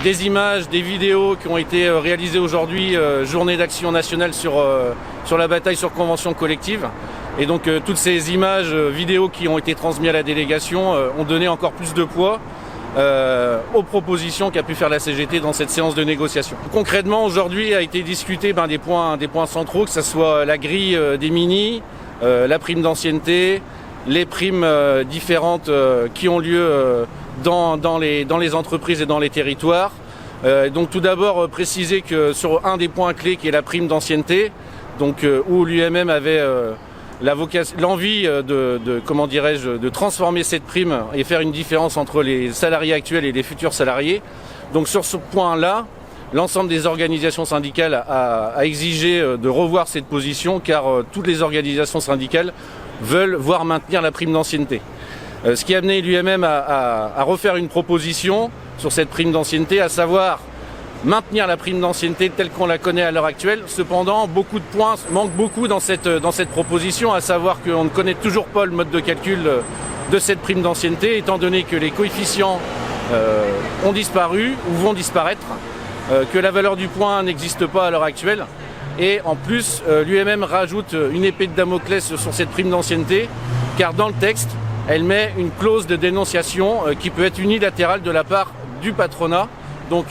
des images, des vidéos qui ont été réalisées aujourd'hui, journée d'action nationale sur la bataille sur convention collective. Et donc toutes ces images, vidéos qui ont été transmises à la délégation ont donné encore plus de poids aux propositions qu'a pu faire la CGT dans cette séance de négociation. Concrètement, aujourd'hui a été discuté des points centraux, que ce soit la grille des mini, la prime d'ancienneté, les primes différentes qui ont lieu dans les entreprises et dans les territoires. Donc tout d'abord préciser que sur un des points clés qui est la prime d'ancienneté, donc où l'UMM avait l'envie de transformer cette prime et faire une différence entre les salariés actuels et les futurs salariés. Donc sur ce point-là, l'ensemble des organisations syndicales a exigé de revoir cette position car toutes les organisations syndicales veulent voir maintenir la prime d'ancienneté. Ce qui a amené l'UMM à refaire une proposition sur cette prime d'ancienneté, à savoir maintenir la prime d'ancienneté telle qu'on la connaît à l'heure actuelle. Cependant, beaucoup de points manquent beaucoup dans cette proposition, à savoir qu'on ne connaît toujours pas le mode de calcul de cette prime d'ancienneté, étant donné que les coefficients ont disparu ou vont disparaître, que la valeur du point n'existe pas à l'heure actuelle. Et en plus, l'UMM rajoute une épée de Damoclès sur cette prime d'ancienneté, car dans le texte, elle met une clause de dénonciation qui peut être unilatérale de la part du patronat. Donc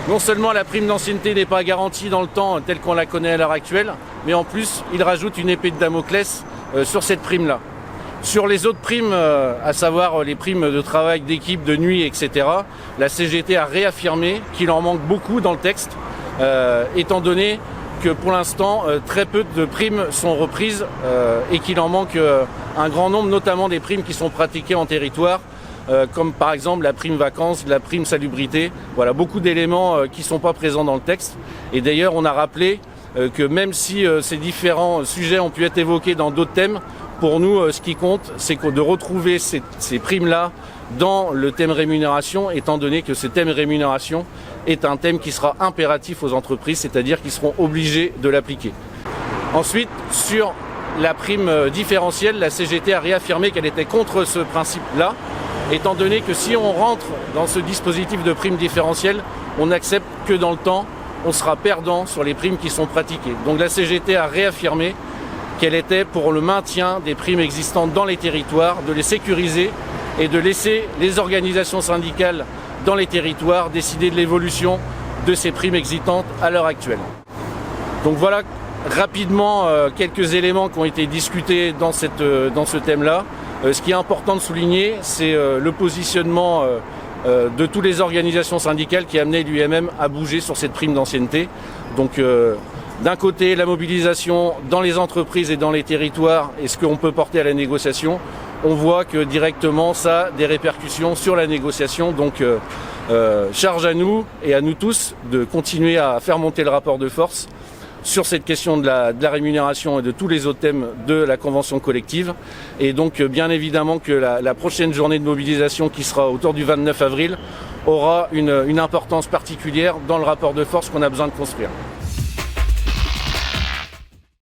non seulement la prime d'ancienneté n'est pas garantie dans le temps telle qu'on la connaît à l'heure actuelle, mais en plus il rajoute une épée de Damoclès sur cette prime-là. Sur les autres primes, à savoir les primes de travail d'équipe, de nuit, etc., la CGT a réaffirmé qu'il en manque beaucoup dans le texte, étant donné que pour l'instant très peu de primes sont reprises et qu'il en manque un grand nombre, notamment des primes qui sont pratiquées en territoire, comme par exemple la prime vacances, la prime salubrité. Voilà, beaucoup d'éléments qui ne sont pas présents dans le texte. Et d'ailleurs, on a rappelé que même si ces différents sujets ont pu être évoqués dans d'autres thèmes, pour nous, ce qui compte, c'est de retrouver ces primes-là dans le thème rémunération, étant donné que ce thème rémunération est un thème qui sera impératif aux entreprises, c'est-à-dire qu'ils seront obligés de l'appliquer. Ensuite, sur la prime différentielle, la CGT a réaffirmé qu'elle était contre ce principe-là, étant donné que si on rentre dans ce dispositif de prime différentielle, on n'accepte que dans le temps, on sera perdant sur les primes qui sont pratiquées. Donc la CGT a réaffirmé qu'elle était pour le maintien des primes existantes dans les territoires, de les sécuriser et de laisser les organisations syndicales dans les territoires décider de l'évolution de ces primes existantes à l'heure actuelle. Donc voilà rapidement quelques éléments qui ont été discutés dans ce thème-là. Ce qui est important de souligner, c'est le positionnement de toutes les organisations syndicales qui a amené l'UMM à bouger sur cette prime d'ancienneté. Donc d'un côté, la mobilisation dans les entreprises et dans les territoires et ce qu'on peut porter à la négociation, on voit que directement ça a des répercussions sur la négociation. Donc charge à nous et à nous tous de continuer à faire monter le rapport de force sur cette question de la rémunération et de tous les autres thèmes de la convention collective. Et donc bien évidemment que la prochaine journée de mobilisation qui sera autour du 29 avril aura une importance particulière dans le rapport de force qu'on a besoin de construire.